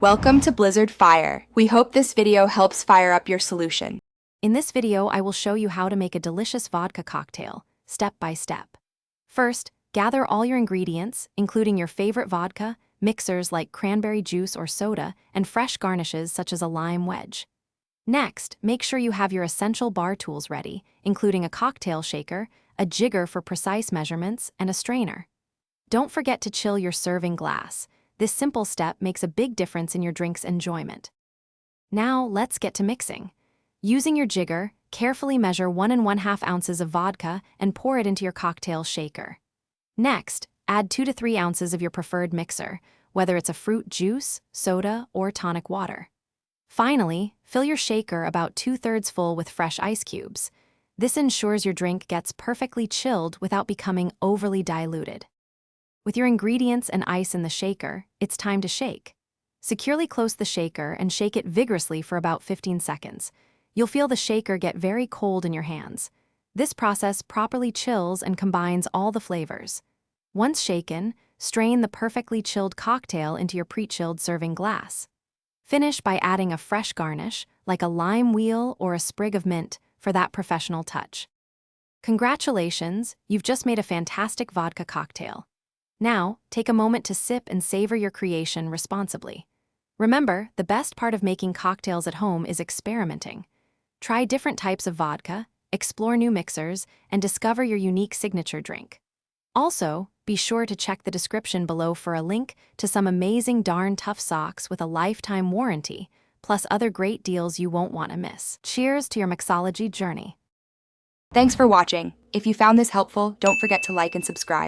Welcome to Blizzard Fire. We hope this video helps fire up your solution. In this video, I will show you how to make a delicious vodka cocktail, step by step. First, gather all your ingredients, including your favorite vodka, mixers like cranberry juice or soda, and fresh garnishes such as a lime wedge. Next, make sure you have your essential bar tools ready, including a cocktail shaker, a jigger for precise measurements, and a strainer. Don't forget to chill your serving glass. This simple step makes a big difference in your drink's enjoyment. Now, let's get to mixing. Using your jigger, carefully measure 1 1/2 ounces of vodka and pour it into your cocktail shaker. Next, add 2 to 3 ounces of your preferred mixer, whether it's a fruit juice, soda, or tonic water. Finally, fill your shaker about 2/3 full with fresh ice cubes. This ensures your drink gets perfectly chilled without becoming overly diluted. With your ingredients and ice in the shaker, it's time to shake. Securely close the shaker and shake it vigorously for about 15 seconds. You'll feel the shaker get very cold in your hands. This process properly chills and combines all the flavors. Once shaken, strain the perfectly chilled cocktail into your pre-chilled serving glass. Finish by adding a fresh garnish, like a lime wheel or a sprig of mint, for that professional touch. Congratulations, you've just made a fantastic vodka cocktail. Now, take a moment to sip and savor your creation responsibly. Remember, the best part of making cocktails at home is experimenting. Try different types of vodka, explore new mixers, and discover your unique signature drink. Also, be sure to check the description below for a link to some amazing darn tough socks with a lifetime warranty, plus other great deals you won't want to miss. Cheers to your mixology journey. Thanks for watching. If you found this helpful, don't forget to like and subscribe.